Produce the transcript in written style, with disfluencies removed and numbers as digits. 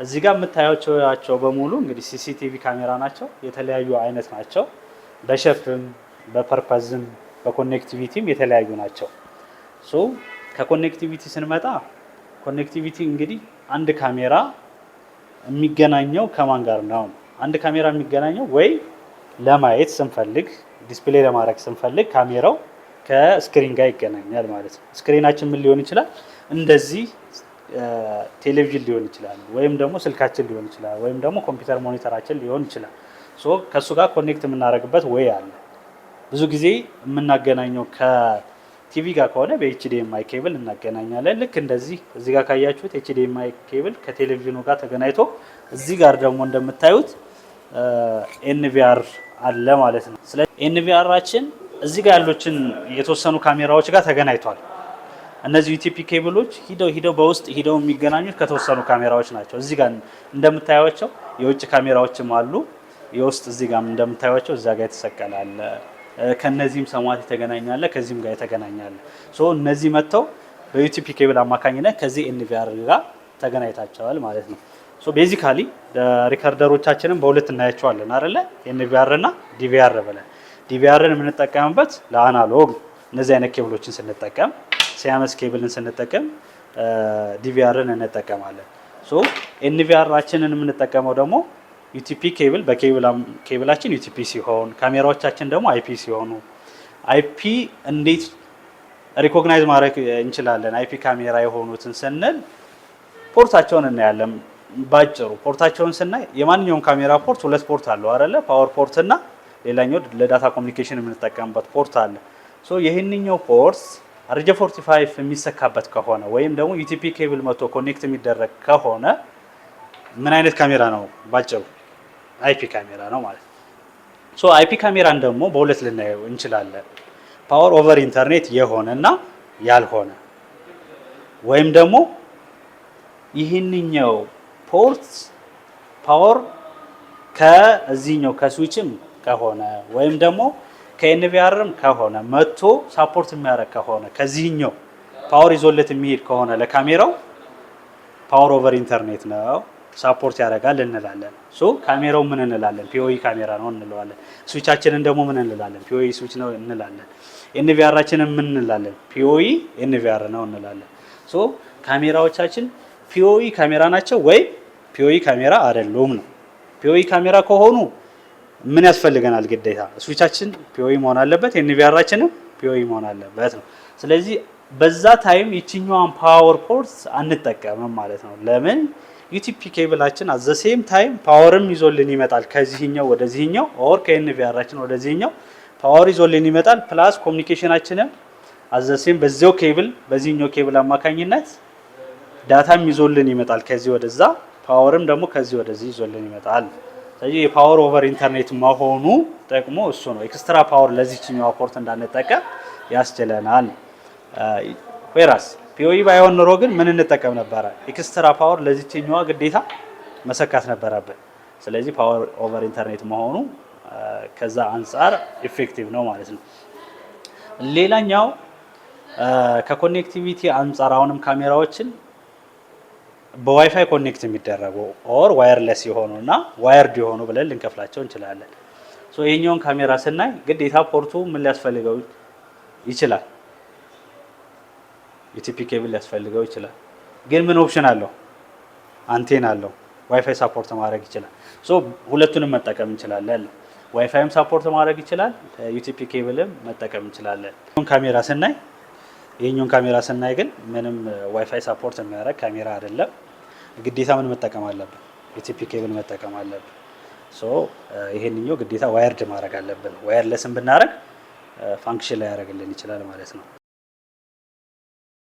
እዚህ ጋር የምታያቸው በሙሉ እንግዲህ ሲሲቲቪ ካሜራ ናቸው። የተለያዩ አይነት ናቸው። በሸፍም በፐርፐዝም በኮኔክቲቪቲም የተለያዩ ናቸው። ሶ ከኮኔክቲቪቲ ስንመጣ ኮኔክቲቪቲ እንግዲህ አንድ ካሜራ የሚገናኘው ከማን ጋር ነው? አንድ ካሜራ የሚገናኘው ወይ ለማየት ስንፈልግ ዲስፕሌይ ለማድረግ ስንፈልግ ካሜራው ከስክሪን ጋር ይገናኛል ማለት ነው። ስክሪናችን ምን ሊሆን ይችላል? እንደዚህ ቴሌቪዥን ሊሆን ይችላል፣ ወይም ደግሞ ስልካችን ሊሆን ይችላል፣ ወይም ደግሞ ኮምፒውተር ሞኒተራችን ሊሆን ይችላል። ሶ ከሱ ጋር ኮኔክት የምናደርግበት ወይ አለ። ብዙ ጊዜ የምናገናኘው ከቲቪ ጋር ከሆነ በኤችዲኤምአይ ኬብል እናገናኛለን። ልክ እንደዚህ እዚህ ጋር ካያችሁት ኤችዲኤምአይ ኬብል ከቴሌቪዥኑ ጋር ተገናኝቶ እዚህ ጋር ደግሞ እንደምታዩት ኤንቪአር አለ ማለት ነው። ስለዚህ ኤንቪአራችን እዚህ ጋር ያሉትን የተወሰኑ ካሜራዎች ጋር ተገናኝቷል። እነዚህ ዩቲፒ ኬብሎች ሂደው በውስጥ ሂደው የሚገናኙት ከተወሰኑ ካሜራዎች ናቸው። እዚህ ጋር እንደምታዩቸው የውጭ ካሜራዎችም አሉ። የውስጥ እዚህ ጋር እንደምታዩቸው እዛ ጋር የተሰቀላለ ከነዚህም ሰማት የተገናኛለ ከዚህም ጋር የተገናኛለ። ሶ እነዚህ መጥተው በዩቲፒ ኬብል አማካኝነት ከዚህ ኤንቪአር ጋር ተገናኝታቸዋል ማለት ነው። ሶ ቤዚካሊ ሪከርደሮቻችንን በሁለት እናያቸዋለን አይደለ? ኤንቪአር እና ዲቪአር ብለን። ዲቪአርን የምንጠቀምበት ለአናሎግ እነዚህ አይነት ኬብሎችን ስንጠቀም፣ ሲያመስ ኬብልን ስንጠቀም ዲቪአርን እንጠቀማለን። ሶ ኤንቪአራችንን የምንጠቀመው ደግሞ ዩቲፒ ኬብል በኬብላችን ዩቲፒ ሲሆን ካሜራዎቻችን ደግሞ አይፒ ሲሆኑ፣ አይፒ እንዴት ሪኮግናይዝ ማድረግ እንችላለን? አይፒ ካሜራ የሆኑትን ስንል ፖርታቸውን እናያለን። ባጭሩ ፖርታቸውን ስናይ የማንኛውም ካሜራ ፖርት ሁለት ፖርት አለው አይደለ? ፓወር ፖርት እና ሌላኛው ለዳታ ኮሚኒኬሽን የምንጠቀምበት ፖርት አለ። ሶ ይሄንኛው ፖርት RJ45 የሚሰካበት ከሆነ ወይም ደግሞ ዩቲፒ ኬብል መቶ ኮኔክት የሚደረግ ከሆነ ምን አይነት ካሜራ ነው? ባጭሩ አይፒ ካሜራ ነው ማለት ነው። ሶ አይፒ ካሜራን ደግሞ በሁለት ልናየው እንችላለን። ፓወር ኦቨር ኢንተርኔት የሆነና ያልሆነ፣ ወይም ደግሞ ይህንኛው ፖርት ፓወር ከዚህኛው ከስዊችም ከሆነ ወይም ደግሞ ከኤንቪአርም ከሆነ መጥቶ ሳፖርት የሚያደርግ ከሆነ ከዚህኛው ፓወር ይዞለት የሚሄድ ከሆነ ለካሜራው ፓወር ኦቨር ኢንተርኔት ነው ሳፖርት ያደርጋል እንላለን። ሶ ካሜራው ምን እንላለን? ፒኦኢ ካሜራ ነው እንለዋለን። ስዊቻችንን ደግሞ ምን እንላለን? ፒኦኢ ስዊች ነው እንላለን። ኤንቪአራችንን ምን እንላለን? ፒኦኢ ኤንቪአር ነው እንላለን። ሶ ካሜራዎቻችን ፒኦኢ ካሜራ ናቸው ወይ ፒኦኢ ካሜራ አይደሉም ነው። ፒኦኢ ካሜራ ከሆኑ ምን ያስፈልገናል? ግዴታ ስዊቻችን ፒኦኢ መሆን አለበት፣ ኤንቪአራችንም ፒኦኢ መሆን አለበት ነው። ስለዚህ በዛ ታይም ይችኛዋን ፓወር ፖርት አንጠቀምም ማለት ነው። ለምን? ዩቲፒ ኬብላችን አት ዘ ሴም ታይም ፓወርም ይዞልን ይመጣል ከዚህኛው ወደዚህኛው፣ ኦር ከኤንቪአራችን ወደዚህኛው ፓወር ይዞልን ይመጣል። ፕላስ ኮሚኒኬሽናችንም አት ዘ ሴም በዚያው ኬብል በዚህኛው ኬብል አማካኝነት ዳታም ይዞልን ይመጣል ከዚህ ወደዛ፣ ፓወርም ደግሞ ከዚህ ወደዚህ ይዞልን ይመጣል። ስለዚህ የፓወር ኦቨር ኢንተርኔት መሆኑ ጠቅሞ እሱ ነው። ኤክስትራ ፓወር ለዚህኛው ፖርት እንዳንጠቀም ያስችለናል። ወይራስ ፒኦኢ ባይሆን ኖሮ ግን ምን እንጠቀም ነበረ? ኤክስትራ ፓወር ለዚህኛዋ ግዴታ መሰካት ነበረብን። ስለዚህ ፓወር ኦቨር ኢንተርኔት መሆኑ ከዛ አንፃር ኢፌክቲቭ ነው ማለት ነው። ሌላኛው ከኮኔክቲቪቲ አንፃር አሁንም ካሜራዎችን በዋይፋይ ኮኔክት የሚደረጉ ኦር ዋየርለስ የሆኑና ዋየርድ የሆኑ ብለን ልንከፍላቸው እንችላለን። ሶ ይሄኛውን ካሜራ ስናይ ግዴታ ፖርቱ ምን ሊያስፈልገው ይችላል? ዩቲፒ ኬብል ሊያስፈልገው ይችላል። ግን ምን ኦፕሽን አለው? አንቴና አለው። ዋይፋይ ሳፖርት ማድረግ ይችላል። ሶ ሁለቱንም መጠቀም እንችላለን። ዋይፋይም ሳፖርት ማድረግ ይችላል፣ ዩቲፒ ኬብልም መጠቀም እንችላለን። ይሄኛውን ካሜራ ስናይ ግን ምንም ዋይፋይ ሳፖርት የሚያደርግ ካሜራ አይደለም። ግዴታ ምን መጠቀም አለብን? ዩቲፒ ኬብል መጠቀም አለብን። ሶ ይሄንኛው ግዴታ ዋየርድ ማድረግ አለብን። ዋየርለስን ብናደርግ ፋንክሽን ላይ ያደርግልን ይችላል ማለት ነው።